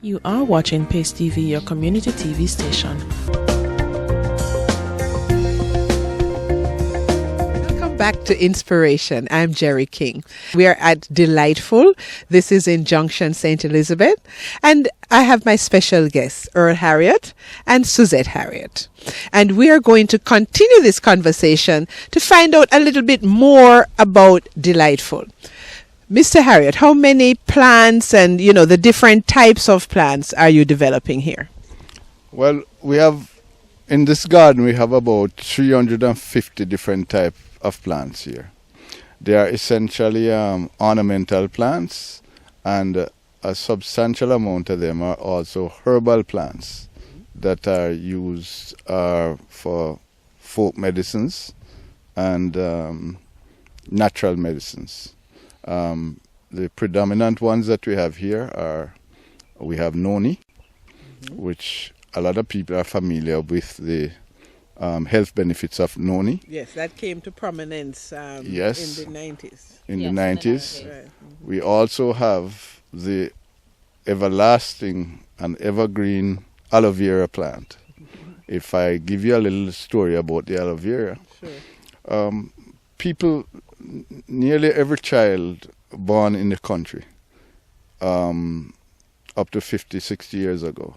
You are watching Pace TV, your community TV station. Welcome back to Inspiration. I'm Jerry King. We are at Delightful. This is in Junction, St. Elizabeth. And I have my special guests, Earl Harriot and Suzette Harriot. And we are going to continue this conversation to find out a little bit more about Delightful. Mr. Harriot, how many plants and, the different types of plants are you developing here? Well, in this garden, we have about 350 different types of plants here. They are essentially ornamental plants, and a substantial amount of them are also herbal plants that are used for folk medicines and natural medicines. The predominant ones that we have here we have noni, which a lot of people are familiar with the health benefits of noni. Yes, that came to prominence yes, in the 90s. In the 90s. Right. We also have the everlasting and evergreen aloe vera plant. If I give you a little story about the aloe vera, sure. Nearly every child born in the country up to 50, 60 years ago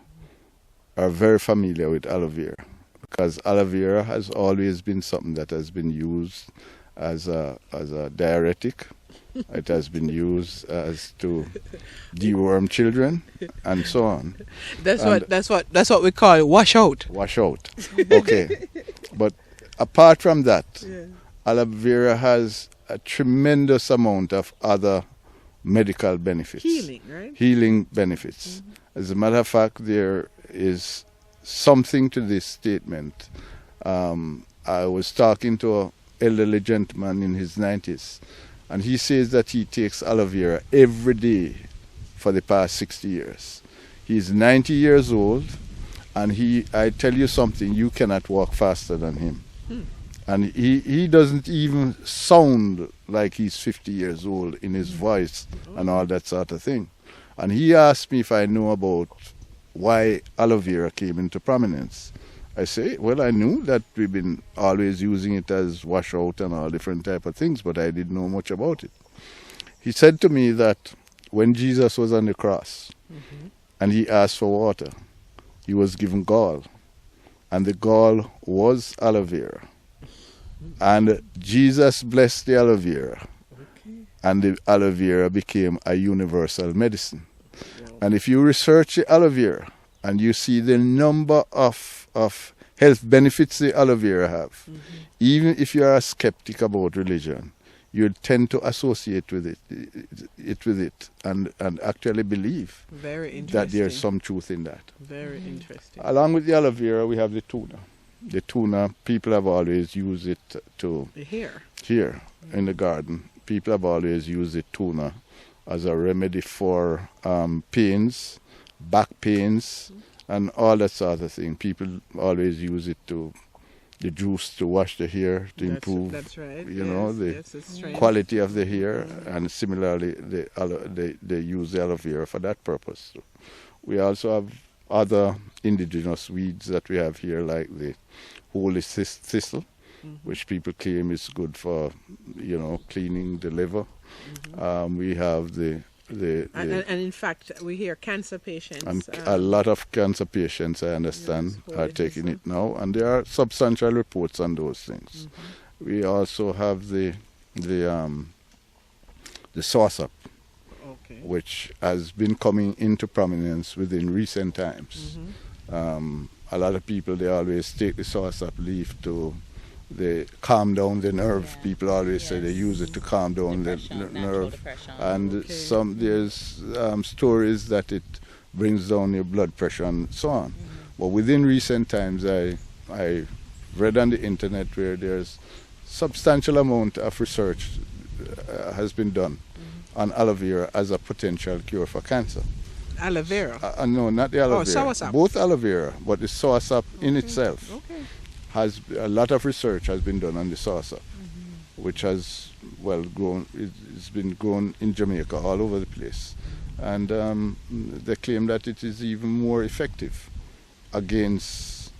are very familiar with aloe vera, because aloe vera has always been something that has been used as a diuretic. It has been used as to deworm children and so on. That's what we call wash out. Wash out. Okay. But apart from that, aloe vera has a tremendous amount of other medical benefits. Healing, right? Healing benefits. Mm-hmm. As a matter of fact, there is something to this statement. I was talking to an elderly gentleman in his 90s, and he says that he takes aloe vera every day for the past 60 years. He's 90 years old, and I tell you something, you cannot walk faster than him. And he doesn't even sound like he's 50 years old in his voice and all that sort of thing. And he asked me if I know about why aloe vera came into prominence. I say, well, I knew that we've been always using it as wash out and all different type of things, but I didn't know much about it. He said to me that when Jesus was on the cross and he asked for water, he was given gall, and the gall was aloe vera. And Jesus blessed the aloe vera, and the aloe vera became a universal medicine. Wow. And if you research the aloe vera and you see the number of health benefits the aloe vera have, even if you are a skeptic about religion, you tend to associate with it and actually believe that there's some truth in that. Very interesting. Along with the aloe vera, we have the tuna. The tuna, people have always used it to... Here, in the garden. People have always used the tuna as a remedy for pains, back pains, and all that sort of thing. People always use it the juice to wash the hair, to improve, that's right. The quality of the hair. And similarly, they use the aloe vera for that purpose. So we also have other indigenous weeds that we have here, like the holy thistle, which people claim is good for, cleaning the liver. We have and in fact, we hear cancer patients. And a lot of cancer patients, I understand, are taking it now, and there are substantial reports on those things. We also have the saucer, which has been coming into prominence within recent times. A lot of people, they always take the saucer leaf to calm down the nerve. People always say they use it to calm down the nerve. And there's stories that it brings down your blood pressure and so on. But within recent times, I read on the internet where there's substantial amount of research has been done on aloe vera as a potential cure for cancer. Aloe vera? No, not the aloe vera. Soursop. Both aloe vera, but the soursop in itself has a lot of research has been done on the soursop, which has grown. It's been grown in Jamaica all over the place, and they claim that it is even more effective against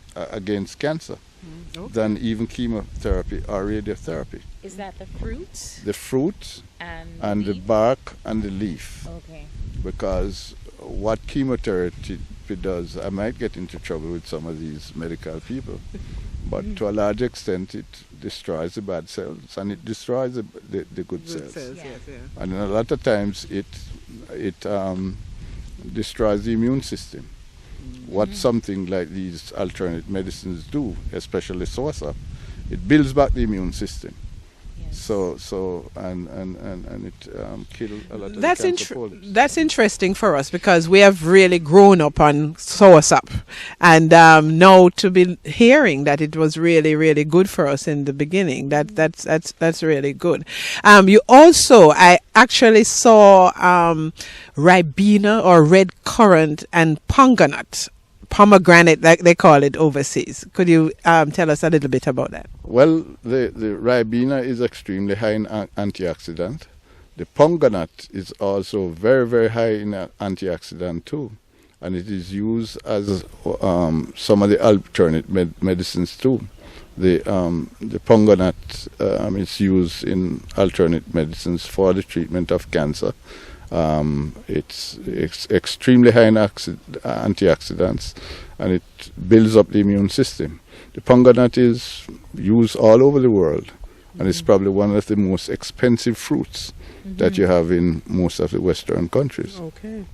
cancer than even chemotherapy or radiotherapy. Is that the fruit? The fruit And the leaf? bark and the leaf. Okay. Because what chemotherapy does, I might get into trouble with some of these medical people, but to a large extent it destroys the bad cells and it destroys the good cells. Yes, yeah. And a lot of times it destroys the immune system. What something like these alternate medicines do, especially SOSAP, it builds back the immune system. Yes. So and it kills a lot of That's the cancer polyps. that's interesting for us because we have really grown up on SOSAP, and now to be hearing that it was really really good for us in the beginning, that's really good. You also, I actually saw ribena or red currant and pomegranate, like they call it overseas. Could you tell us a little bit about that? Well, the ribena is extremely high in antioxidant. The pomegranate is also very, very high in antioxidant too. And it is used as some of the alternate medicines too. The pomegranate is used in alternate medicines for the treatment of cancer. It's extremely high in antioxidants, and it builds up the immune system. The pomegranate is used all over the world, and it's probably one of the most expensive fruits that you have in most of the Western countries. Okay.